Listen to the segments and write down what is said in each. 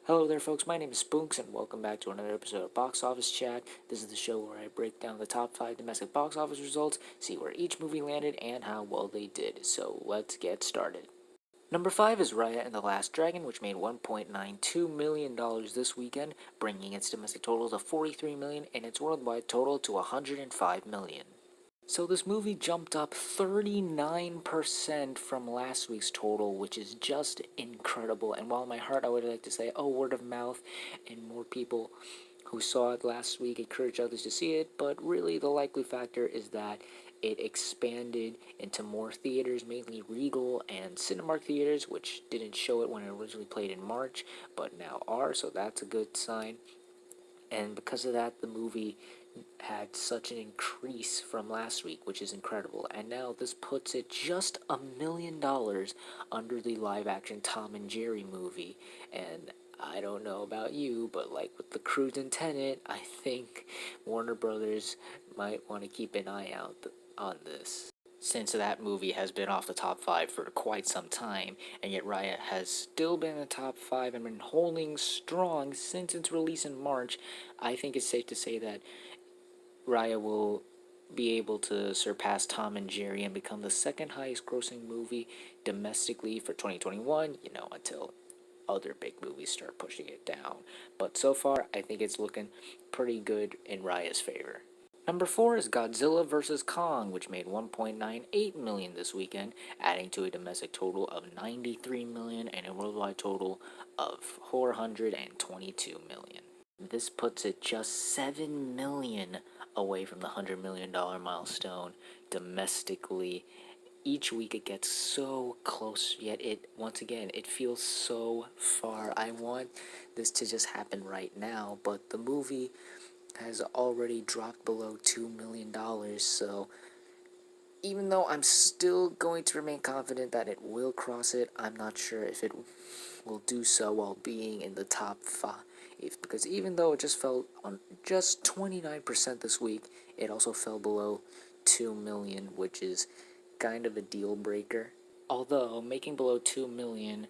Hello there, folks. My name is Spoonks, and welcome back to another episode of Box Office Chat. This is the show where I break down the top 5 domestic box office results, see where each movie landed, and how well they did. So let's get started. Number 5 is Raya and the Last Dragon, which made $1.92 million this weekend, bringing its domestic total to $43 million and its worldwide total to $105 million. So this movie jumped up 39% from last week's total, which is just incredible. And while in my heart I would like to say, oh, word of mouth, and more people who saw it last week encourage others to see it, but really the likely factor is that it expanded into more theaters, mainly Regal and Cinemark theaters, which didn't show it when it originally played in March, but now are, so that's a good sign. And because of that, the movie had such an increase from last week, which is incredible. And now this puts it just $1 million under the live action Tom and Jerry movie. And I don't know about you, but like with the Cruise and Tenet, I think Warner Brothers might want to keep an eye out on this, since that movie has been off the top 5 for quite some time, and yet Raya has still been in the top 5 and been holding strong since its release in March. I think it's safe to say that Raya will be able to surpass Tom and Jerry and become the second highest grossing movie domestically for 2021, until other big movies start pushing it down. But so far, I think it's looking pretty good in Raya's favor. Number 4 is Godzilla vs. Kong, which made $1.98 million this weekend, adding to a domestic total of $93 million and a worldwide total of $422 million. This puts it just $7 million away from the $100 million milestone domestically. Each week it gets so close, yet once again, it feels so far. I want this to just happen right now, but the movie has already dropped below $2 million, so even though I'm still going to remain confident that it will cross it, I'm not sure if it will do so while being in the top 5. Because even though it just fell on just 29% this week, it also fell below 2 million, which is kind of a deal breaker. Although making below 2 million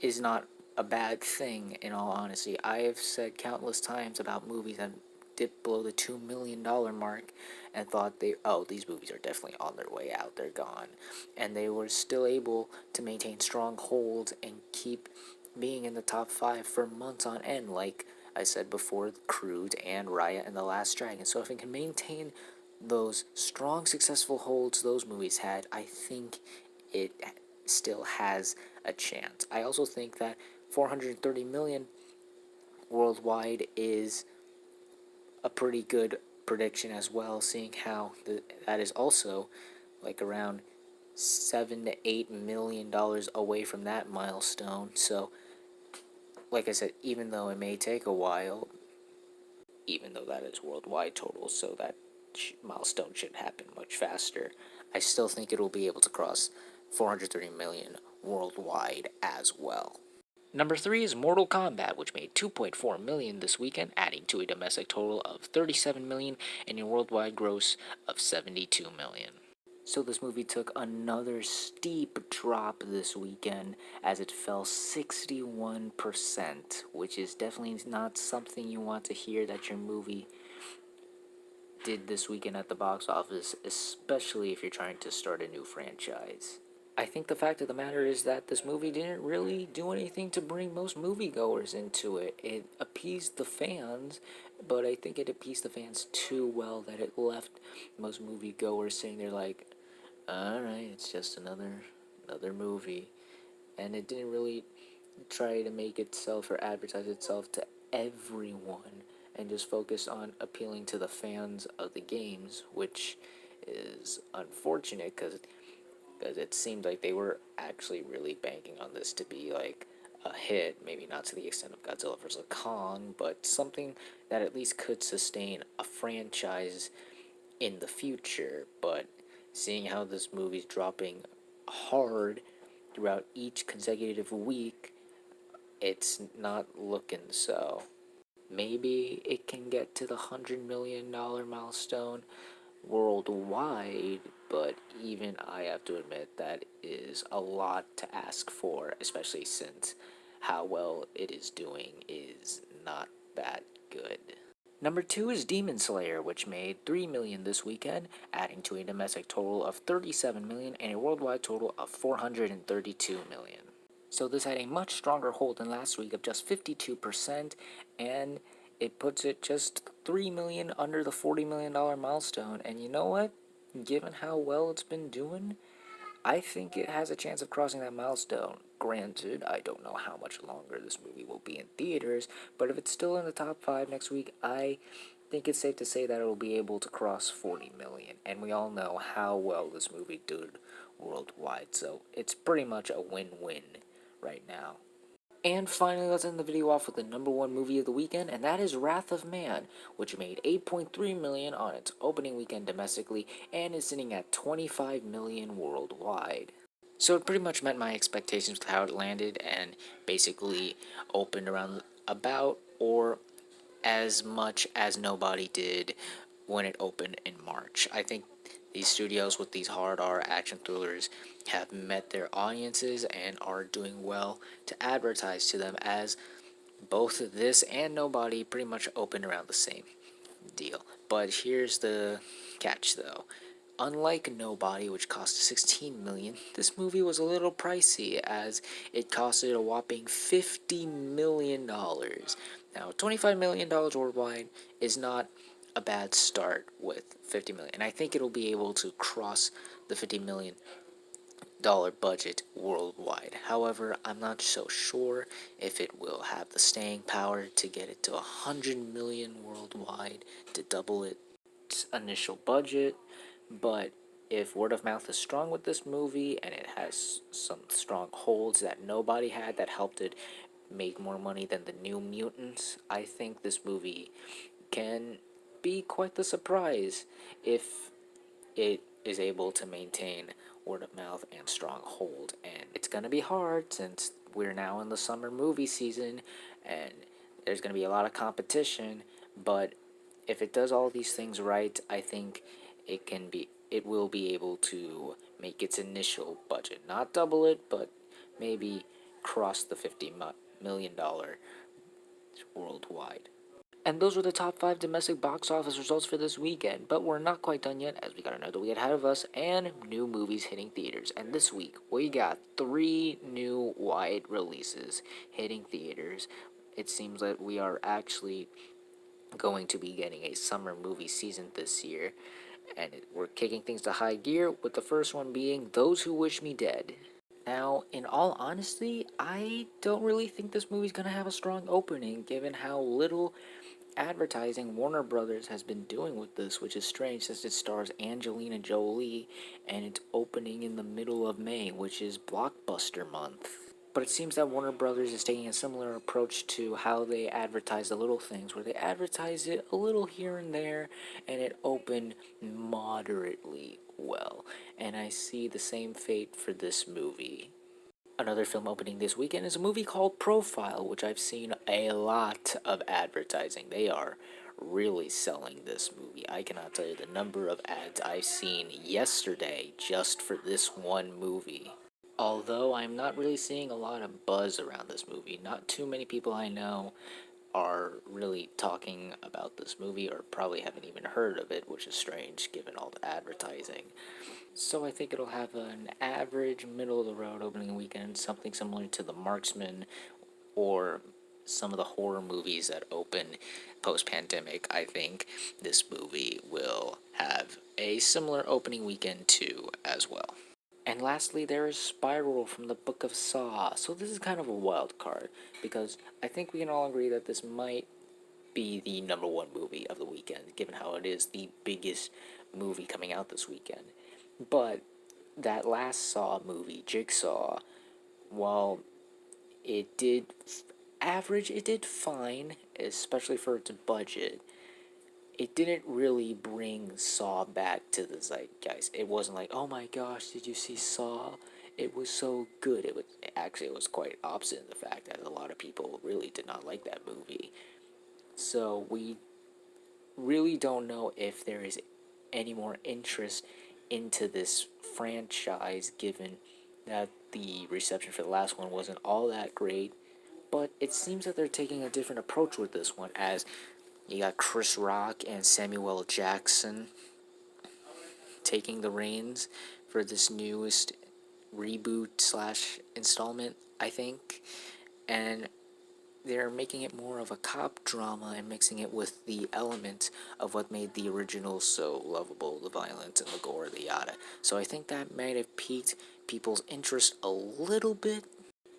is not a bad thing, in all honesty. I have said countless times about movies that dipped below the $2 million mark and thought these movies are definitely on their way out, they're gone. And they were still able to maintain strong holds and keep being in the top 5 for months on end, like I said before, Crude and Raya and the Last Dragon. So if it can maintain those strong, successful holds those movies had, I think it still has a chance. I also think that 430 million worldwide is a pretty good prediction as well, seeing how that is also like around $7 to $8 million away from that milestone. So like I said, even though it may take a while, even though that is worldwide total, so that milestone should happen much faster, I still think it will be able to cross 430 million worldwide as well. Number 3 is Mortal Kombat, which made $2.4 million this weekend, adding to a domestic total of $37 million and a worldwide gross of $72 million. So this movie took another steep drop this weekend as it fell 61%, which is definitely not something you want to hear that your movie did this weekend at the box office, especially if you're trying to start a new franchise. I think the fact of the matter is that this movie didn't really do anything to bring most moviegoers into it. It appeased the fans, but I think it appeased the fans too well that it left most moviegoers sitting there like, alright, it's just another movie. And it didn't really try to make itself or advertise itself to everyone and just focus on appealing to the fans of the games, which is unfortunate because it seemed like they were actually really banking on this to be like a hit, maybe not to the extent of Godzilla vs. Kong, but something that at least could sustain a franchise in the future. But seeing how this movie's dropping hard throughout each consecutive week, it's not looking so. Maybe it can get to the $100 million milestone worldwide, but even I have to admit that is a lot to ask for, especially since how well it is doing is not that good. Number 2 is Demon Slayer, which made 3 million this weekend, adding to a domestic total of 37 million and a worldwide total of 432 million. So this had a much stronger hold than last week of just 52%, and it puts it just 3 million under the $40 million milestone. And you know what? Given how well it's been doing, I think it has a chance of crossing that milestone. Granted, I don't know how much longer this movie will be in theaters, but if it's still in the top 5 next week, I think it's safe to say that it will be able to cross 40 million. And we all know how well this movie did worldwide, so it's pretty much a win-win right now. And finally, let's end the video off with the number 1 movie of the weekend, and that is Wrath of Man, which made 8.3 million on its opening weekend domestically and is sitting at 25 million worldwide. So it pretty much met my expectations with how it landed and basically opened around about or as much as Nobody did when it opened in March. I think these studios with these hard R action thrillers have met their audiences and are doing well to advertise to them, as both this and Nobody pretty much opened around the same deal. But here's the catch though. Unlike Nobody, which cost 16 million, this movie was a little pricey as it costed a whopping $50 million. Now, $25 million worldwide is not a bad start with 50 million. And I think it'll be able to cross the $50 million budget worldwide. However, I'm not so sure if it will have the staying power to get it to 100 million worldwide to double its initial budget. But if word of mouth is strong with this movie and it has some strong holds that Nobody had that helped it make more money than the New Mutants, I think this movie can be quite the surprise if it is able to maintain word of mouth and strong hold. And it's going to be hard since we're now in the summer movie season and there's going to be a lot of competition, but if it does all these things right, I think it will be able to make its initial budget. Not double it, but maybe cross the $50 million worldwide. And those were the top 5 domestic box office results for this weekend, but we're not quite done yet as we got another week ahead of us and new movies hitting theaters. And this week, we got 3 new wide releases hitting theaters. It seems that we are actually going to be getting a summer movie season this year, and we're kicking things to high gear with the first one being Those Who Wish Me Dead. Now, in all honesty, I don't really think this movie's gonna have a strong opening given how little advertising Warner Brothers has been doing with this, which is strange since it stars Angelina Jolie and it's opening in the middle of May, which is blockbuster month. But it seems that Warner Brothers is taking a similar approach to how they advertise the little things, where they advertise it a little here and there, and it opened moderately well. And I see the same fate for this movie. Another film opening this weekend is a movie called Profile, which I've seen a lot of advertising. They are really selling this movie. I cannot tell you the number of ads I've seen yesterday just for this one movie. Although I'm not really seeing a lot of buzz around this movie. Not too many people I know are really talking about this movie or probably haven't even heard of it, which is strange given all the advertising. So I think it'll have an average, middle-of-the-road opening weekend, something similar to The Marksman or some of the horror movies that open post-pandemic. I think this movie will have a similar opening weekend too as well. And lastly, there is Spiral from the Book of Saw. So this is kind of a wild card because I think we can all agree that this might be the number 1 movie of the weekend, given how it is the biggest movie coming out this weekend. But that last Saw movie, Jigsaw, while it did it did fine, especially for its budget. It didn't really bring Saw back to the zeitgeist. It wasn't like, oh my gosh, did you see Saw? It was so good. It was quite opposite in the fact that a lot of people really did not like that movie. So we really don't know if there is any more interest into this franchise given that the reception for the last one wasn't all that great, But it seems that they're taking a different approach with this one, as you got Chris Rock and Samuel L. Jackson taking the reins for this newest reboot slash installment, I think. And they're making it more of a cop drama and mixing it with the element of what made the original so lovable, the violence and the gore, the yada. So I think that might have piqued people's interest a little bit.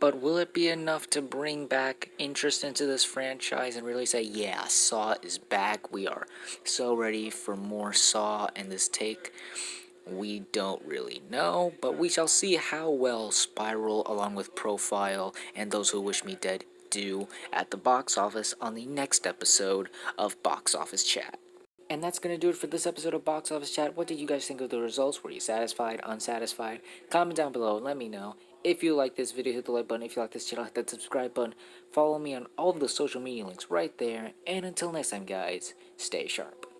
But will it be enough to bring back interest into this franchise and really say, yeah, Saw is back? We are so ready for more Saw and this take. We don't really know, but we shall see how well Spiral, along with Profile and Those Who Wish Me Dead, do at the box office on the next episode of Box Office Chat. And that's going to do it for this episode of Box Office Chat. What did you guys think of the results? Were you satisfied, unsatisfied? Comment down below and let me know. If you like this video, hit the like button. If you like this channel, hit that subscribe button. Follow me on all of the social media links right there. And until next time, guys, stay sharp.